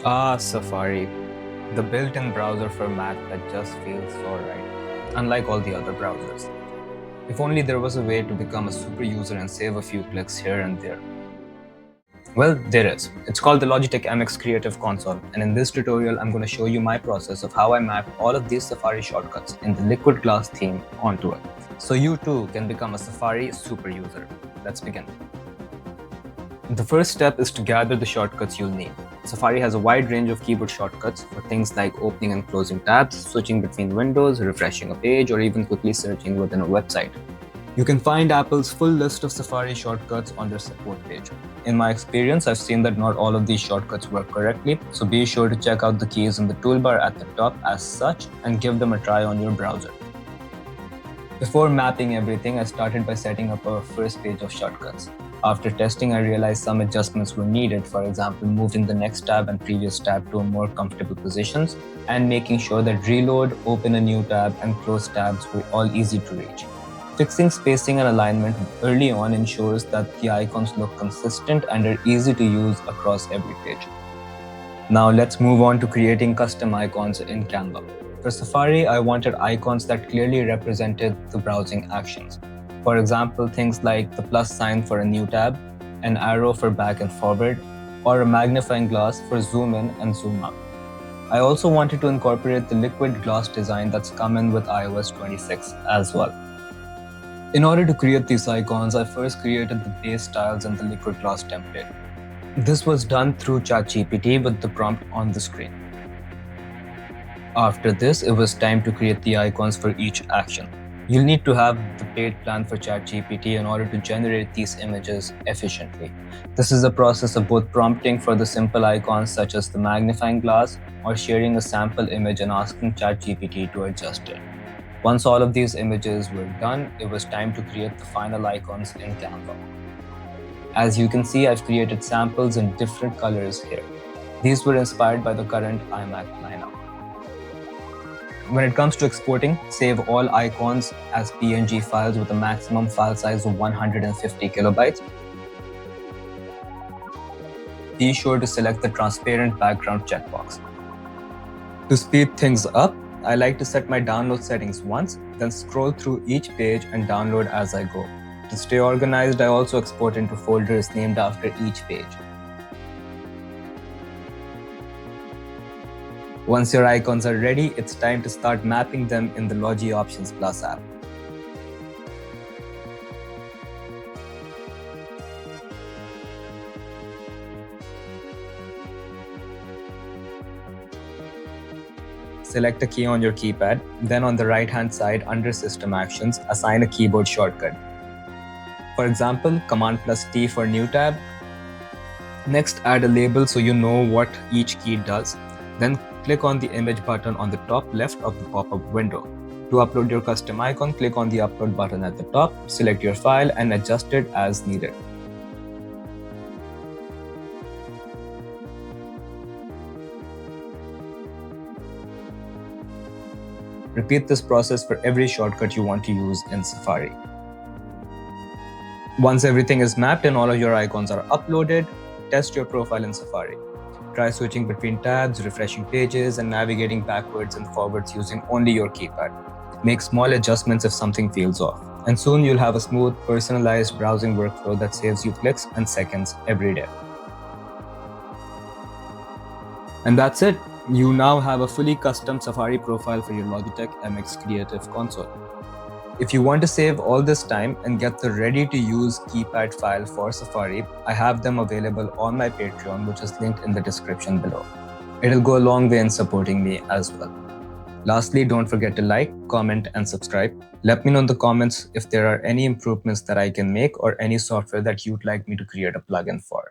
Safari, the built-in browser for Mac that just feels so right, unlike all the other browsers. If only there was a way to become a super user and save a few clicks here and there. Well, there is. It's called the Logitech MX Creative console, and in this tutorial, I'm going to show you my process of how I mapped all of these Safari shortcuts in the liquid glass theme onto it. So you too can become a Safari super user. Let's begin. The first step is to gather the shortcuts you'll need. Safari has a wide range of keyboard shortcuts for things like opening and closing tabs, switching between windows, refreshing a page, or even quickly searching within a website. You can find Apple's full list of Safari shortcuts on their support page. In my experience, I've seen that not all of these shortcuts work correctly, so be sure to check out the keys in the toolbar at the top as such and give them a try on your browser. Before mapping everything, I started by setting up our first page of shortcuts. After testing, I realized some adjustments were needed, for example, moving the next tab and previous tab to a more comfortable positions, and making sure that reload, open a new tab, and close tabs were all easy to reach. Fixing spacing and alignment early on ensures that the icons look consistent and are easy to use across every page. Now let's move on to creating custom icons in Canva. For Safari, I wanted icons that clearly represented the browsing actions. For example, things like the plus sign for a new tab, an arrow for back and forward, or a magnifying glass for zoom in and zoom out. I also wanted to incorporate the liquid glass design that's come with iOS 26 as well. In order to create these icons, I first created the base styles in the liquid glass template. This was done through ChatGPT with the prompt on the screen. After this, it was time to create the icons for each action. You'll need to have the paid plan for ChatGPT in order to generate these images efficiently. This is a process of both prompting for the simple icons such as the magnifying glass or sharing a sample image and asking ChatGPT to adjust it. Once all of these images were done, it was time to create the final icons in Canva. As you can see, I've created samples in different colors here. These were inspired by the current iMac lineup. When it comes to exporting, save all icons as PNG files with a maximum file size of 150 kilobytes. Be sure to select the transparent background checkbox. To speed things up, I like to set my download settings once, then scroll through each page and download as I go. To stay organized, I also export into folders named after each page. Once your icons are ready, it's time to start mapping them in the Logi Options Plus app. Select a key on your keypad, then on the right-hand side under System Actions, assign a keyboard shortcut. For example, Command+T for new tab. Next, add a label so you know what each key does. Then click on the image button on the top left of the pop-up window. To upload your custom icon, click on the upload button at the top, select your file and adjust it as needed. Repeat this process for every shortcut you want to use in Safari. Once everything is mapped and all of your icons are uploaded, test your profile in Safari. Try switching between tabs, refreshing pages, and navigating backwards and forwards using only your keypad. Make small adjustments if something feels off, and soon you'll have a smooth, personalized browsing workflow that saves you clicks and seconds every day. And that's it. You now have a fully custom Safari profile for your Logitech MX Creative console. If you want to save all this time and get the ready-to-use keypad file for Safari, I have them available on my Patreon, which is linked in the description below. It'll go a long way in supporting me as well. Lastly, don't forget to like, comment, and subscribe. Let me know in the comments if there are any improvements that I can make or any software that you'd like me to create a plugin for.